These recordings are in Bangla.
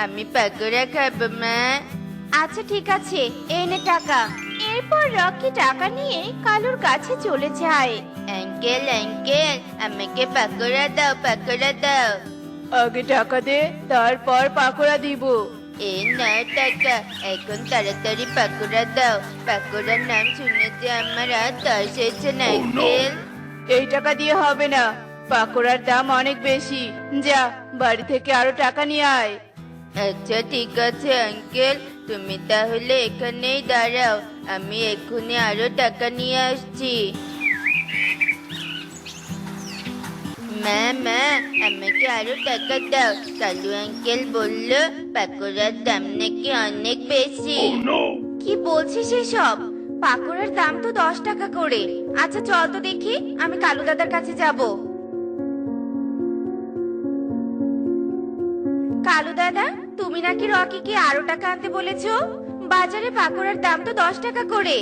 আমি পাকোড়া খাবো মা। আচ্ছা ঠিক আছে, এই নে টাকা। এরপর রকি টাকা নিয়ে কালুর কাছে চলে যায়। আঙ্কেল আঙ্কেল, আমাকে পাকোড়া দাও, পাকোড়া দাও। আগে টাকা দে, তারপর পাকোড়া দিব। এই নাও টাকা, এখন তাড়াতাড়ি পাকোড়া দাও। পাকোড়ার নাম শুনেছে আমার আর তর্স হয়েছে না আঙ্কেল। এই টাকা দিয়ে হবে না, পাকোড়ার দাম অনেক বেশি। যা, বাড়ি থেকে আরো টাকা নিয়ে আয়। আচ্ছা ঠিক আছে আঙ্কেল, তুমি তাহলে এখানেই দাঁড়াও, আমি এক্ষুনি আরো টাকা নিয়ে আসছি। মা মা, আমাকে আরো টাকা দাও। কালু আঙ্কেল বলল পাকোড়ার দাম নাকি অনেক বেশি। কি বলছিস এসব? পাকোড়ার দাম তো 10 টাকা করে। আচ্ছা চল তো দেখি, আমি কালু দাদার কাছে যাব। কালু দাদা, তুমি নাকি রকিকে আরো টাকা আনতে বলেছো? বাজারে পাকোড়ার দাম তো 10 টাকা করে।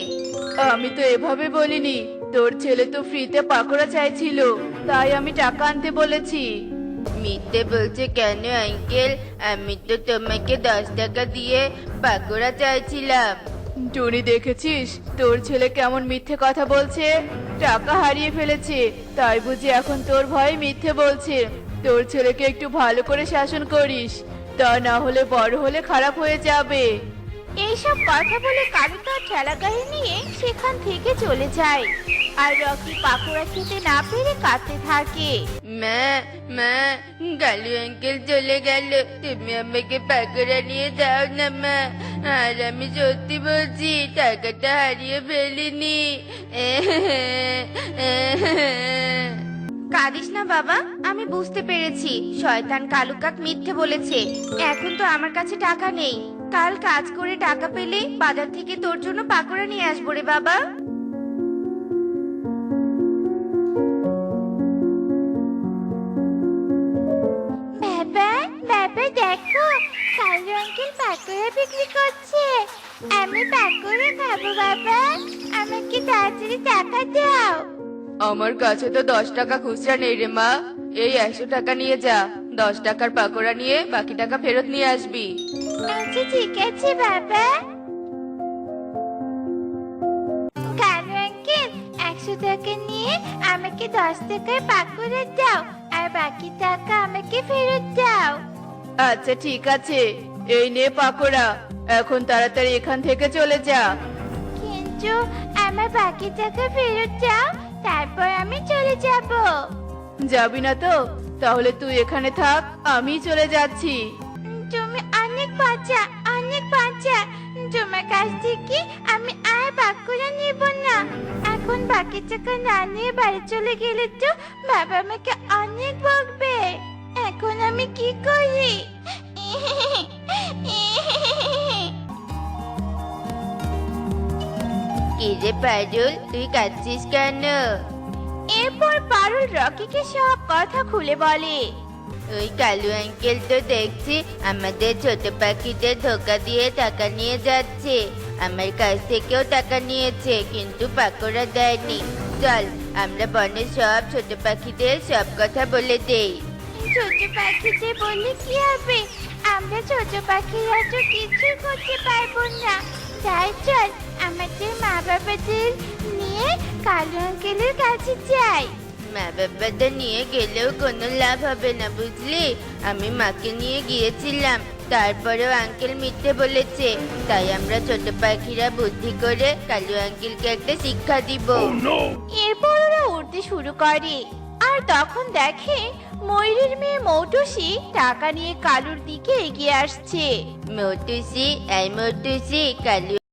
আমি তো এভাবে বলিনি, তোর ছেলে তো ফ্রিতে পাকোড়া চাইছিল, তাই আমি টাকা আনতে বলেছি। মিথ্যে বলছে কেন আঙ্কেল? আমি তো তোমাকে 10 টাকা দিয়ে পাকোড়া চাইছিলাম। টুনি, দেখেছিস তোর ছেলে কেমন মিথ্যে কথা বলছে? টাকা হারিয়ে ফেলেছে, তাই বুঝি এখন তোর ভয়ে মিথ্যে বলছে। তোর ছেলেকে একটু ভালো করে শাসন করিস, তা না হলে বড় হলে খারাপ হয়ে যাবে। এইসব কথা বলে কালু তার ঠেলা গাড়ি নিয়ে সেখান থেকে চলে যায়। আর রকি পাকোড়া খেতে না পেরে কাঁদতে থাকে। মা মা, কালু আঙ্কেল চলে গেল, তুমি আমাকে পাকোড়া নিয়ে দাও না মা। আর আমি সত্যি বলছি, টাকাটা হারিয়ে ফেলিনি। কাঁদিস না বাবা, আমি বুঝতে পেরেছি শয়তান কালু কাক মিথ্যে বলেছে। এখন তো আমার কাছে টাকা নেই, কাল কাজ করে টাকা পেলে বাজার থেকে তোর জন্য পাকোড়া নিয়ে আসবো রে বাবা। বাবা বাবা, দেখো কালু আঙ্কেল পাকোড়া বিক্রি করছে। আমি পাকোড়া খাবো বাবা, আমাকে তাড়াতাড়ি টাকা দাও। আমার কাছে তো 10 টাকা খুচরা নেই রে মা, এই 100 টাকা নিয়ে যা। 10 টাকার পাকোড়া নিয়ে বাকি টাকা ফেরত নিয়ে আসবি। আচ্ছা ঠিক আছে বাবা। কালু আঙ্কেল, 100 টাকা নিয়ে আমাকে 10 টাকার পাকোড়া দাও, আর বাকি টাকা আমাকে ফেরত দাও। আচ্ছা ঠিক আছে, এই নে পাকোড়া, এখন তাড়াতাড়ি এখান থেকে চলে যা। কিন্তু আমার বাকি টাকা ফেরত দাও, তারপর আমি চলে যাব। যাবি না তো? তাহলে তুই এখানে থাক, আমি চলে যাচ্ছি। তুমি অনেক বাচ্চা, অনেক বাচ্চা। তোমার কাছ থেকে আমি আর পাকোড়া নিব না। এখন বাকি টাকা না নিয়ে বাড়ি চলে গেলে তো বাবা আমাকে অনেক বকবে। এখন আমি কি করি? কি রে পারুল, তুই কাঁদছিস কেন? এরপর পারুল রকিকে সব কথা খুলে বলে। ওই কালু আঙ্কেল তো দেখছি আমাদের ছোট পাখিদের ধোকা দিয়ে টাকা নিয়ে যাচ্ছে। আমার কাছ থেকেও টাকা নিয়েছে, কিন্তু পাকোড়া দেয়নি। চল, আমরা বনের সব ছোট পাখিদের সব কথা বলে দেই। ছোট পাখিদের বললে কি হবে? আমরা ছোট পাখিরা তো কিছু করতে পারবো না। তাই চল, আমাদের মা বাবাদের নিয়ে কালু আঙ্কেলের কাছে যাই। মা বাবাদের নিয়ে গেলেও কোনো লাভ হবে না, বুঝলি? আমি মাকে নিয়ে গিয়েছিলাম, তারপরেও আঙ্কেল মিথ্যে বলেছে। তাই আমরা ছোট পাখিরা বুদ্ধি করে কালু আঙ্কেলকে একটা শিক্ষা দিব। এরপর ওরা উঠতে শুরু করে। আর তখন দেখে ময়ূরের মেয়ে মৌটুসি টাকা নিয়ে কালুর দিকে এগিয়ে আসছে। মোটুসি, এই মোটুসি, কালু